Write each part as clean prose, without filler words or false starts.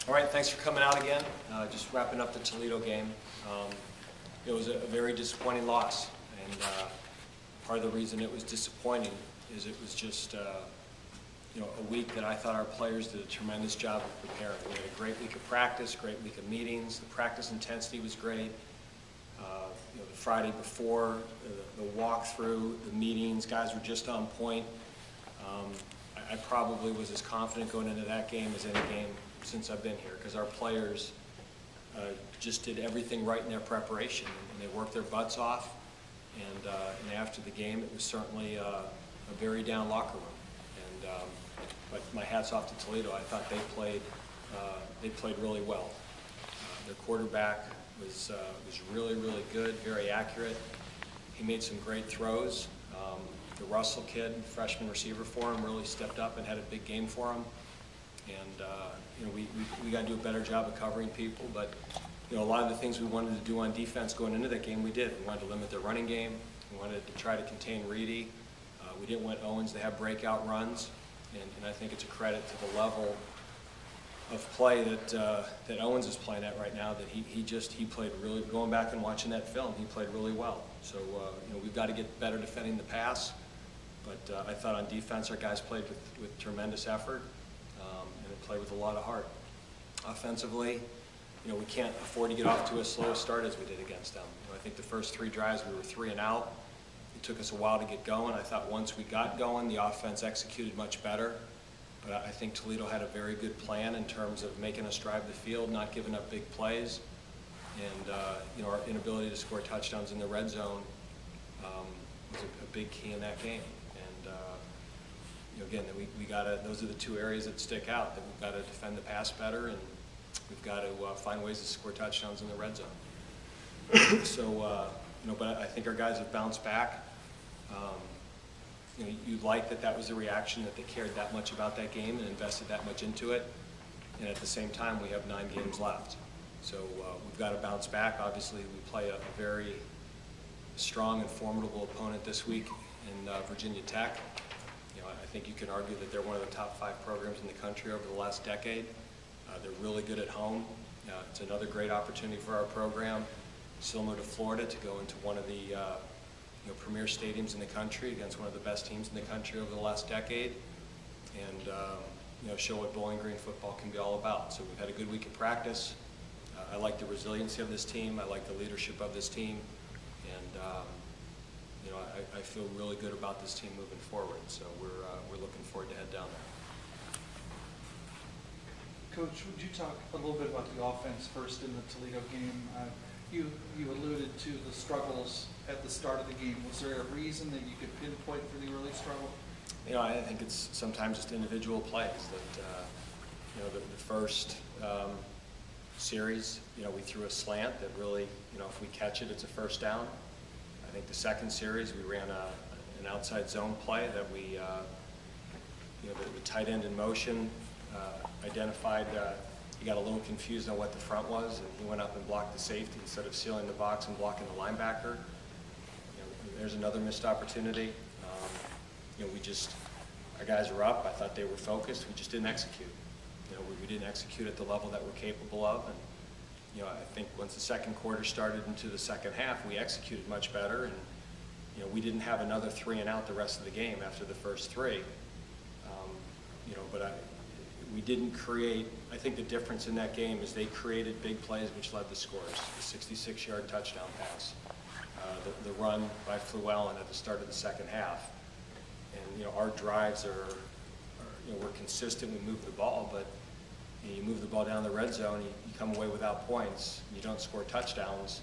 All right, thanks for coming out again. Just wrapping up the Toledo game. It was a very disappointing loss, and part of the reason it was disappointing is it was just a week that I thought our players did a tremendous job of preparing. We had a great week of practice, great week of meetings. The practice intensity was great. The Friday before, the walkthrough, the meetings, guys were just on point. I probably was as confident going into that game as any game since I've been here, because our players just did everything right in their preparation, and they worked their butts off. And after the game, it was certainly a very down locker room. But my hat's off to Toledo. I thought they played really well. Their quarterback was really, really good, very accurate. He made some great throws. The Russell kid, freshman receiver for him, really stepped up and had a big game for him. And we got to do a better job of covering people. But a lot of the things we wanted to do on defense going into that game, we did. We wanted to limit their running game. We wanted to try to contain Reedy. We didn't want Owens to have breakout runs. And I think it's a credit to the level of play that Owens is playing at right now, that he played really, going back and watching that film, he played really well. So we've got to get better defending the pass, but I thought on defense our guys played with tremendous effort, and it played with a lot of heart. Offensively, we can't afford to get off to a slow start as we did against them. I think the first 3 drives we were 3 and out. It took us a while to get going. I thought once we got going, the offense executed much better. But I think Toledo had a very good plan in terms of making us drive the field, not giving up big plays, and our inability to score touchdowns in the red zone was a big key in that game. And again, those are the 2 areas that stick out. That we've got to defend the pass better, and we've got to find ways to score touchdowns in the red zone. So, but I think our guys have bounced back. You like that was the reaction, that they cared that much about that game and invested that much into it. And at the same time, we have 9 games left. So we've got to bounce back. Obviously, we play a very strong and formidable opponent this week in Virginia Tech. I think you can argue that they're one of the top 5 programs in the country over the last decade. They're really good at home. It's another great opportunity for our program, similar to Florida, to go into one of the premier stadiums in the country against one of the best teams in the country over the last decade, and show what Bowling Green football can be all about. So we've had a good week of practice. I like the resiliency of this team. I like the leadership of this team, and I feel really good about this team moving forward. So we're looking forward to head down there. Coach, would you talk a little bit about the offense first in the Toledo game? You alluded to the struggles at the start of the game. Was there a reason that you could pinpoint for the early struggle? I think it's sometimes just individual plays. That the first series, we threw a slant that really, if we catch it, it's a first down. I think the second series we ran an outside zone play that we, the tight end in motion identified. He got a little confused on what the front was, and he went up and blocked the safety instead of sealing the box and blocking the linebacker. There's another missed opportunity. Our guys were up. I thought they were focused. We just didn't execute. We didn't execute at the level that we're capable of. And I think once the second quarter started into the second half, we executed much better. And we didn't have another 3 and out the rest of the game after the first 3. But we didn't create. I think the difference in that game is they created big plays which led to scores. The 66-yard touchdown pass, the run by Fluellen at the start of the second half. And our drives we're consistent. We move the ball, but you move the ball down the red zone, you come away without points, you don't score touchdowns.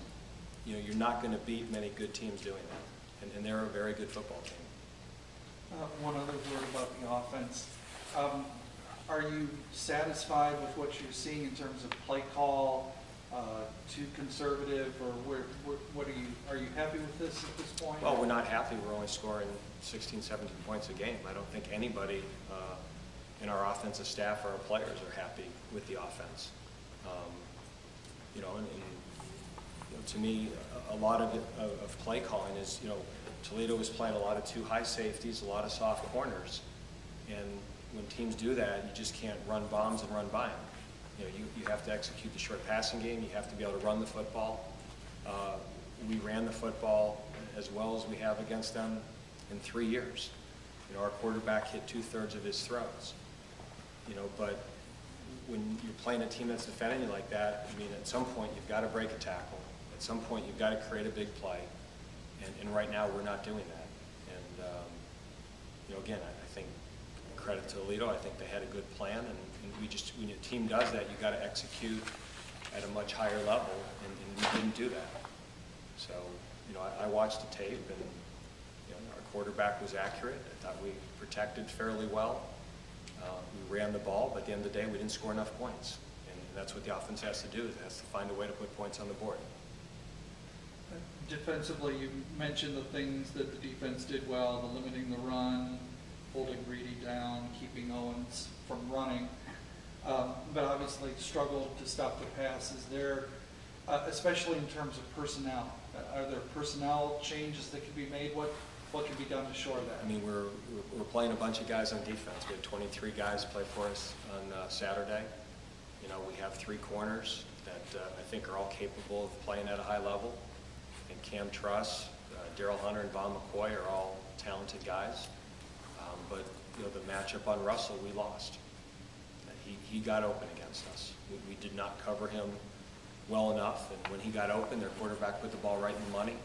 You're not going to beat many good teams doing that, and they're a very good football team. One other word about the offense. Are you satisfied with what you're seeing in terms of play call? Too conservative, or are you happy with this at this point? Well, we're not happy. We're only scoring 16, 17 points a game. I don't think anybody in our offensive staff or our players are happy with the offense. To me, a lot of play calling is, Toledo was playing a lot of 2 high safeties, a lot of soft corners, and when teams do that, you just can't run bombs and run by them. You have to execute the short passing game. You have to be able to run the football. We ran the football as well as we have against them in 3 years. Our quarterback hit 2/3 of his throws. But when you're playing a team that's defending you like that, at some point you've got to break a tackle. At some point you've got to create a big play. And right now we're not doing that. And, again, I think credit to Toledo. I think they had a good plan. And when your team does that, you've got to execute at a much higher level. And we didn't do that. So, I watched the tape, and our quarterback was accurate. I thought we protected fairly well. We ran the ball, but at the end of the day, we didn't score enough points. And that's what the offense has to do, is it has to find a way to put points on the board. Defensively, you mentioned the things that the defense did well, the limiting the run, holding Reedy down, keeping Owens from running, but obviously struggled to stop the pass. Is there, especially in terms of personnel, are there personnel changes that can be made? What can be done to shore that? We're playing a bunch of guys on defense. We had 23 guys play for us on Saturday. We have 3 corners that I think are all capable of playing at a high level. And Cam Truss, Daryl Hunter, and Von McCoy are all talented guys. But the matchup on Russell, we lost. He got open against us. We did not cover him well enough. And when he got open, their quarterback put the ball right in the money.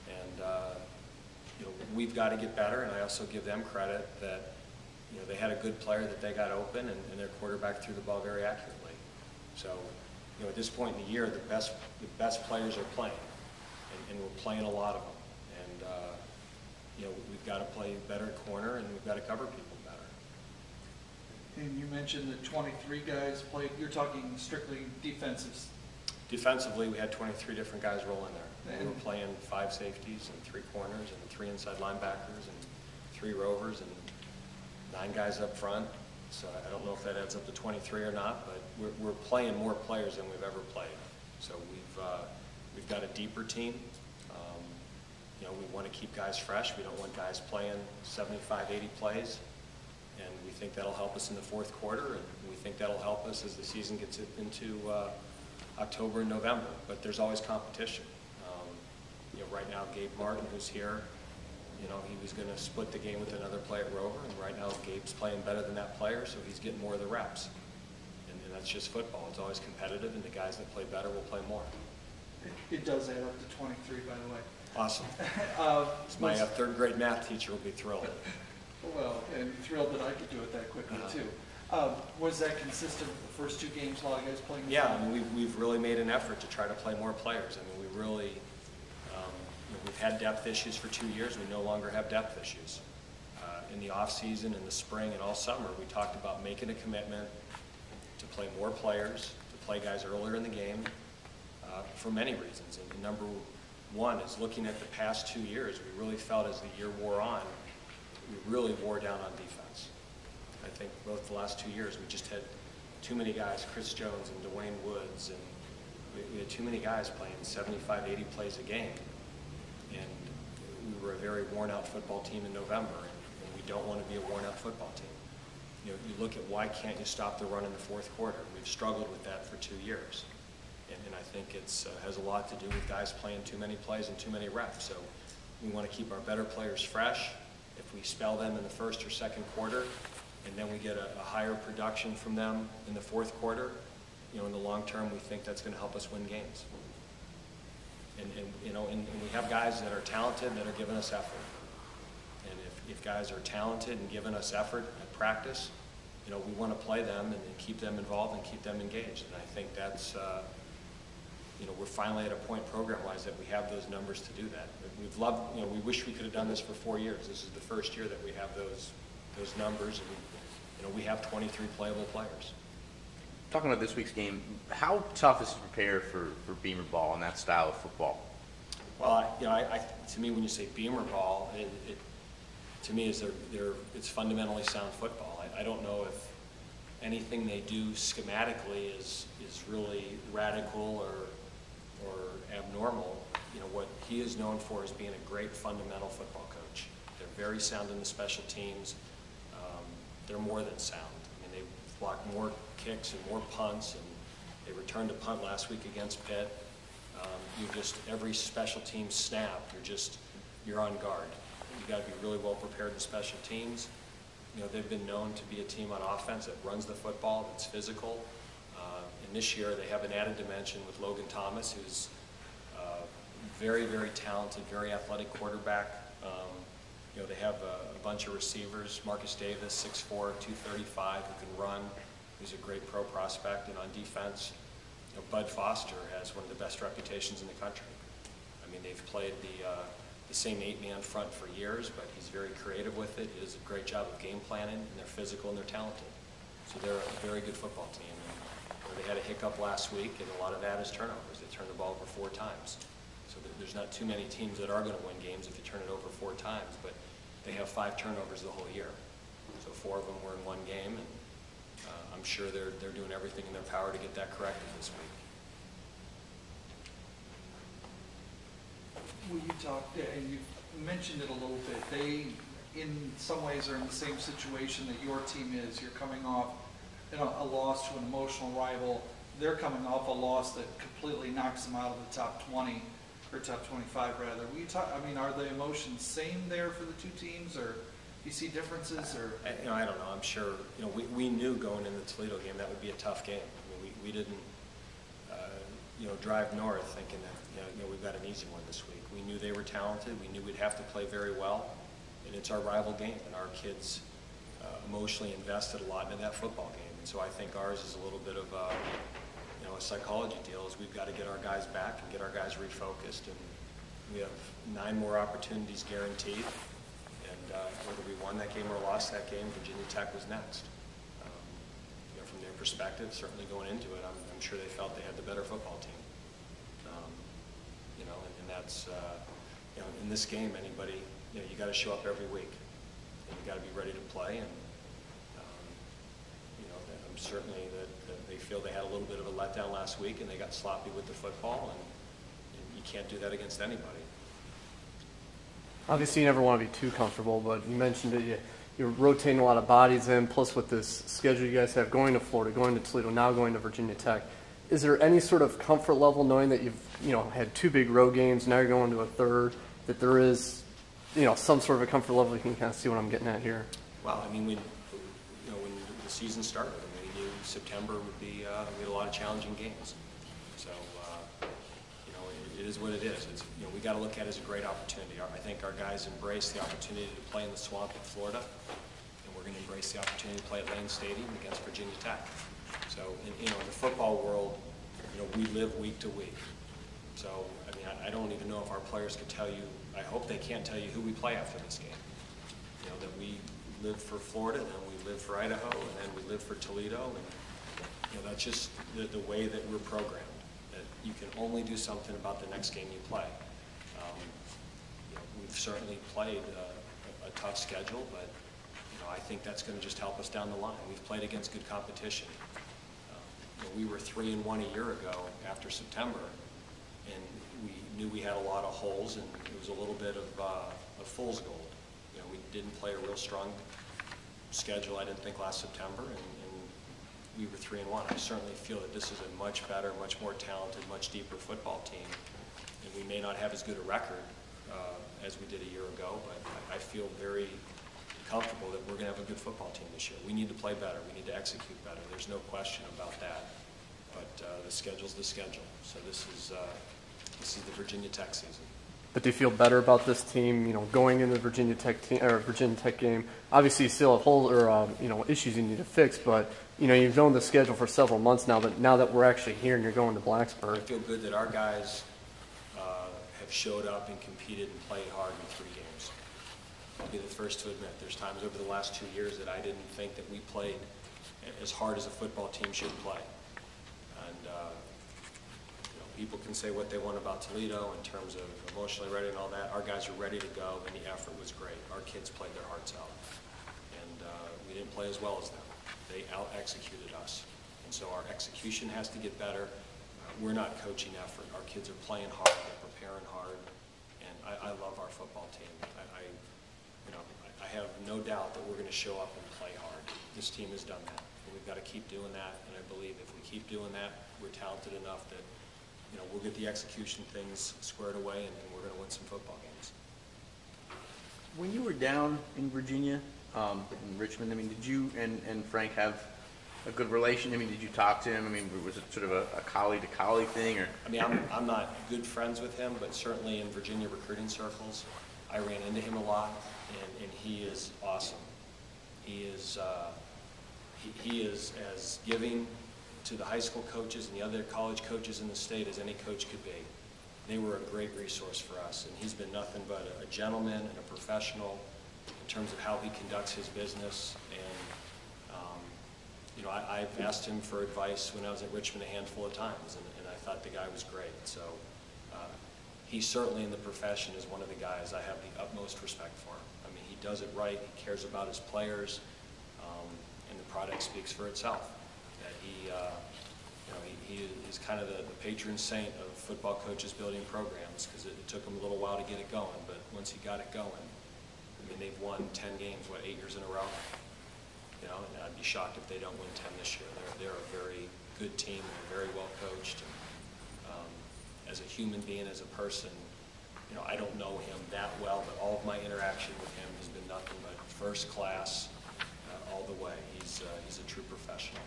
And we've got to get better, and I also give them credit that they had a good player that they got open, and their quarterback threw the ball very accurately. So at this point in the year, the best players are playing, and we're playing a lot of them. And we've got to play better at corner, and we've got to cover people better. And you mentioned that 23 guys played. You're talking strictly defensive. Defensively, we had 23 different guys rolling there. We were playing 5 safeties and 3 corners and 3 inside linebackers and 3 rovers and 9 guys up front. So I don't know if that adds up to 23 or not, but we're playing more players than we've ever played. So we've got a deeper team. We want to keep guys fresh. We don't want guys playing 75, 80 plays. And we think that'll help us in the 4th quarter, and we think that'll help us as the season gets into October and November. But there's always competition. Right now, Gabe Martin, who's here, he was going to split the game with another player at Rover, and right now Gabe's playing better than that player, so he's getting more of the reps. And that's just football. It's always competitive, and the guys that play better will play more. It does add up to 23, by the way. Awesome. My 3rd grade math teacher will be thrilled. Well, and thrilled that I could do it that quickly, too. Was that consistent with the first 2 games while you guys playing? Yeah, we've really made an effort to try to play more players. We really, we've had depth issues for 2 years. We no longer have depth issues. In the off season, in the spring, and all summer, we talked about making a commitment to play more players, to play guys earlier in the game, for many reasons. And number 1 is looking at the past 2 years. We really felt as the year wore on, we really wore down on defense. I think both the last 2 years, we just had too many guys, Chris Jones and Dwayne Woods, and we had too many guys playing 75, 80 plays a game. And we were a very worn-out football team in November, and we don't want to be a worn-out football team. You look at why can't you stop the run in the 4th quarter. We've struggled with that for 2 years. And I think it has a lot to do with guys playing too many plays and too many reps. So we want to keep our better players fresh. If we spell them in the 1st or 2nd quarter, and then we get a higher production from them in the 4th quarter, in the long term, we think that's going to help us win games. And we have guys that are talented that are giving us effort. And if guys are talented and giving us effort at practice, we want to play them and keep them involved and keep them engaged. And I think that's, we're finally at a point program-wise that we have those numbers to do that. We've loved, we wish we could have done this for 4 years. This is the 1st year that we have those numbers, and we have 23 playable players. Talking about this week's game, how tough is it to prepare for Beamer ball and that style of football? Well, to me, when you say Beamer ball, to me it's fundamentally sound football. I don't know if anything they do schematically is really radical or abnormal. What he is known for is being a great fundamental football coach. They're very sound in the special teams. They're more than sound. block more kicks and more punts, and they returned a punt last week against Pitt. Every special team snap, you're on guard. You got to be really well prepared in special teams. They've been known to be a team on offense that runs the football, that's physical. And this year they have an added dimension with Logan Thomas, who's very, very talented, very athletic quarterback. They have a bunch of receivers. Marcus Davis, 6'4", 235, who can run, who's a great pro prospect. And on defense, Bud Foster has one of the best reputations in the country. I mean, they've played the same 8-man front for years, but he's very creative with it. He does a great job of game planning, and they're physical and they're talented. So they're a very good football team. And they had a hiccup last week, and a lot of that is turnovers. They turned the ball over 4 times. So there's not too many teams that are going to win games if you turn it over 4 times, but they have 5 turnovers the whole year. So 4 of them were in one game, and I'm sure they're doing everything in their power to get that corrected this week. Well, you talked, and you mentioned it a little bit. They, in some ways, are in the same situation that your team is. You're coming off a loss to an emotional rival. They're coming off a loss that completely knocks them out of the top 20, or top 25 rather. I mean, are the emotions same there for the two teams, or do you see differences? Or I don't know. I'm sure. We knew going in the Toledo game that would be a tough game. I mean, we didn't drive north thinking that we've got an easy one this week. We knew they were talented. We knew we'd have to play very well, and it's our rival game, and our kids emotionally invested a lot into that football game. And so I think ours is a little bit of a psychology deal. Is we've got to get our guys back and get our guys refocused, and we have 9 more opportunities guaranteed. And whether we won that game or lost that game, Virginia Tech was next. From their perspective, certainly going into it, I'm sure they felt they had the better football team. And that's in this game, anybody, you got to show up every week, and you got to be ready to play. And I'm certainly that they feel they had a little bit of a letdown last week, and they got sloppy with the football, and you can't do that against anybody. Obviously, you never want to be too comfortable, but you mentioned it. You're rotating a lot of bodies in, plus with this schedule you guys have, going to Florida, going to Toledo, now going to Virginia Tech. Is there any sort of comfort level knowing that you've had 2 big road games, now you're going to a third, that there is some sort of a comfort level? You can kind of see what I'm getting at here. Well, I mean, when the season started, we knew September would be we had a lot of challenging games. So it is what it is. It's we got to look at it as a great opportunity. I think our guys embrace the opportunity to play in the swamp in Florida, and we're going to embrace the opportunity to play at Lane Stadium against Virginia Tech. So in the football world, we live week to week. So I mean, I don't even know if our players could tell you. I hope they can't tell you who we play after this game. That we live for Florida, and then we live for Idaho, and then we live for Toledo, and that's just the way that we're programmed. That you can only do something about the next game you play. We've certainly played a tough schedule, but I think that's going to just help us down the line. We've played against good competition. We were 3-1 a year ago after September, and we knew we had a lot of holes, and it was a little bit of fool's gold. We didn't play a real strong schedule, I didn't think, last September, and we were 3-1. I certainly feel that this is a much better, much more talented, much deeper football team, and we may not have as good a record as we did a year ago, but I feel very comfortable that we're going to have a good football team this year. We need to play better. We need to execute better. There's no question about that. But the schedule's the schedule. So this is the Virginia Tech season. But do you feel better about this team, going into the Virginia Tech game? Obviously, you still have holes or issues you need to fix, but you've known the schedule for several months now. But now that we're actually here and you're going to Blacksburg, I feel good that our guys have showed up and competed and played hard in 3 games. I'll be the first to admit there's times over the last 2 years that I didn't think that we played as hard as a football team should play. And people can say what they want about Toledo in terms of emotionally ready and all that. Our guys are ready to go, and the effort was great. Our kids played their hearts out, and we didn't play as well as them. They out-executed us, and so our execution has to get better. We're not coaching effort. Our kids are playing hard. They're preparing hard, and I love our football team. I have no doubt that we're going to show up and play hard. This team has done that. And we've got to keep doing that, and I believe if we keep doing that, we're talented enough that, you know, we'll get the execution things squared away, and we're going to win some football games. When you were down in Virginia, in Richmond, I mean, did you and Frank have a good relation? I mean, did you talk to him? I mean, was it sort of a colleague-to-colleague thing, or? I mean, I'm not good friends with him, but certainly in Virginia recruiting circles, I ran into him a lot, and he is awesome. He is as giving to the high school coaches and the other college coaches in the state as any coach could be. They were a great resource for us, and he's been nothing but a gentleman and a professional in terms of how he conducts his business. And you know, I've asked him for advice when I was at Richmond a handful of times, and I thought the guy was great. So he certainly in the profession is one of the guys I have the utmost respect for. I mean, he does it right. He cares about his players, and the product speaks for itself. That he, you know, he is kind of the patron saint of football coaches building programs, because it took him a little while to get it going, but once he got it going, I mean, they've won 10 games, what, 8 years in a row? You know, and I'd be shocked if they don't win 10 this year. They're a very good team. They're very well coached. And, as a human being, as a person, you know, I don't know him that well, but all of my interaction with him has been nothing but first class all the way. He's a true professional.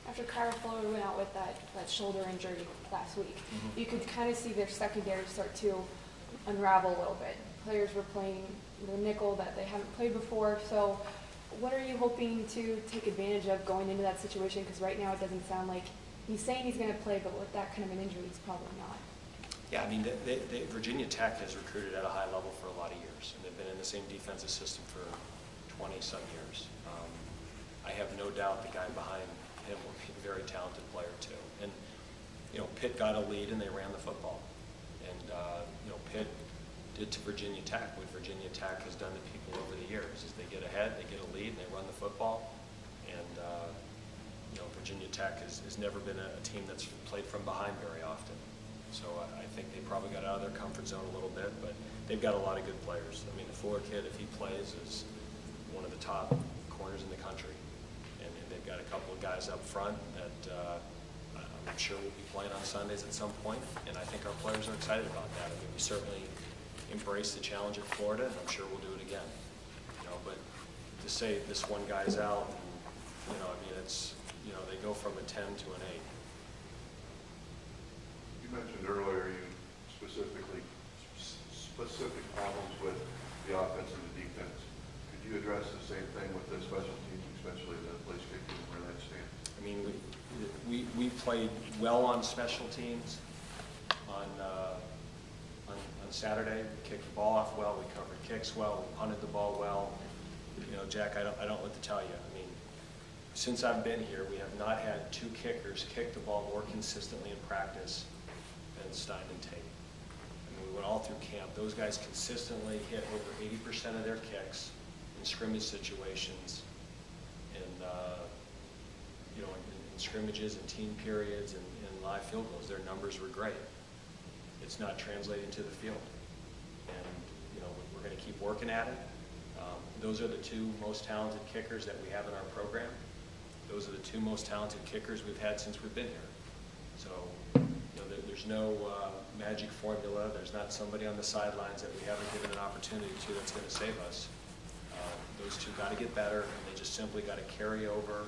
After Kyra Fuller went out with that shoulder injury last week, you could kind of see their secondary start to unravel a little bit. Players were playing the nickel that they haven't played before. So what are you hoping to take advantage of going into that situation? Because right now it doesn't sound like he's saying he's going to play, but with that kind of an injury, he's probably not. Yeah, I mean, Virginia Tech has recruited at a high level for a lot of years, and they've been in the same defensive system for 20-some years. I have no doubt the guy behind him will be a very talented player too. And you know, Pitt got a lead and they ran the football. And you know, Pitt did to Virginia Tech what Virginia Tech has done to people over the years: is they get ahead, they get a lead, and they run the football. And you know, Virginia Tech has never been a team that's played from behind very often. So I think they probably got out of their comfort zone a little bit, but they've got a lot of good players. I mean, the Fuller kid, if he plays, is one of the top corners in the country. And they've got a couple of guys up front that I'm sure will be playing on Sundays at some point, and I think our players are excited about that. I mean, we certainly embrace the challenge at Florida, and I'm sure we'll do it again. You know, but to say this one guy's out, you know, I mean, it's, you know, they go from a 10 to an 8. You mentioned earlier specific problems with the offense and the defense. Could you address the same thing with the special teams, especially the place kicking and where that stands? I mean, we played well on special teams on Saturday. We kicked the ball off well. We covered kicks well. We punted the ball well. You know, Jack, I don't know what to tell you. I mean, since I've been here, we have not had two kickers kick the ball more consistently in practice than Stein and Tate. I mean, we went all through camp. Those guys consistently hit over 80% of their kicks in scrimmage situations, and you know, in scrimmages and team periods and live field goals. Their numbers were great. It's not translating to the field, and you know, we're going to keep working at it. Those are the two most talented kickers that we have in our program. Those are the two most talented kickers we've had since we've been here. So, you know, there's no magic formula. There's not somebody on the sidelines that we haven't given an opportunity to that's going to save us. Those two got to get better, and they just simply got to carry over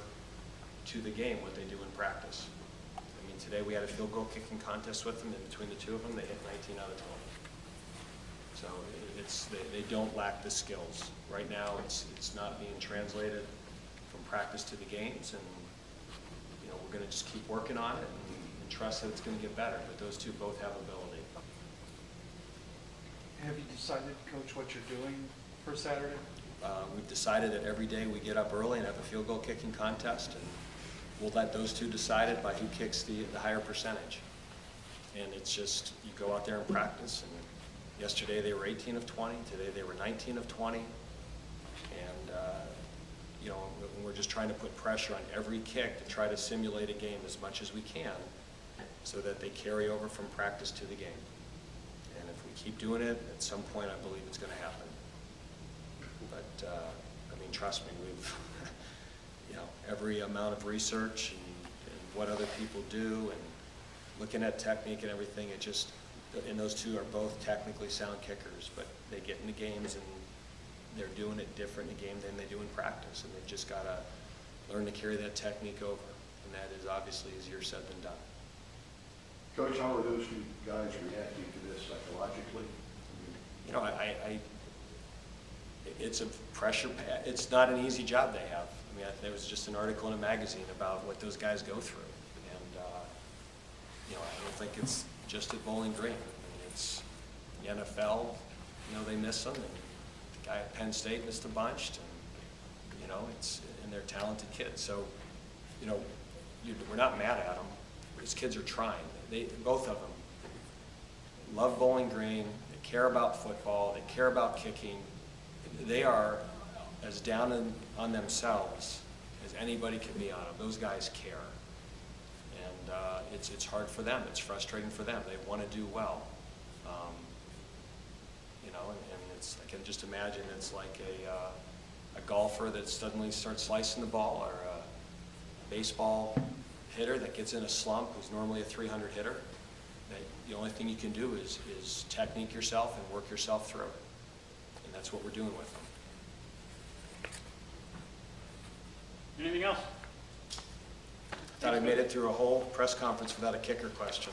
to the game what they do in practice. I mean, today we had a field goal kicking contest with them, and between the two of them, they hit 19 out of 20. So they don't lack the skills. Right now, it's not being translated from practice to the games, and you know, we're going to just keep working on it and trust that it's going to get better. But those two both have ability. Have you decided, Coach, what you're doing for Saturday? We've decided that every day we get up early and have a field goal kicking contest, and we'll let those two decide it by who kicks the higher percentage. And it's just, you go out there and practice, and yesterday they were 18 of 20, today they were 19 of 20, and you know, we're just trying to put pressure on every kick to try to simulate a game as much as we can so that they carry over from practice to the game. And if we keep doing it, at some point I believe it's going to happen. But I mean, trust me, you know, every amount of research and what other people do and looking at technique and everything. It just, and those two are both technically sound kickers, but they get into games and they're doing it different in the game than they do in practice, and they've just got to learn to carry that technique over, and that is obviously easier said than done. Coach, how are those two guys reacting to this psychologically? You know, it's a pressure, it's not an easy job they have. I mean, there was just an article in a magazine about what those guys go through, and you know, I don't think it's just at Bowling Green. I mean, it's the NFL, you know, they miss them, and the guy at Penn State missed a bunch, and, you know, and they're talented kids. So, you know, we're not mad at them. These kids are trying. Both of them love Bowling Green, they care about football, they care about kicking. They are as down on themselves as anybody can be on them. Those guys care. And it's hard for them. It's frustrating for them. They want to do well. You know, and it's, I can just imagine it's like a golfer that suddenly starts slicing the ball, or a baseball hitter that gets in a slump who's normally a 300 hitter. That the only thing you can do is technique yourself and work yourself through it. And that's what we're doing with them. Anything else? Thought I made it through a whole press conference without a kicker question.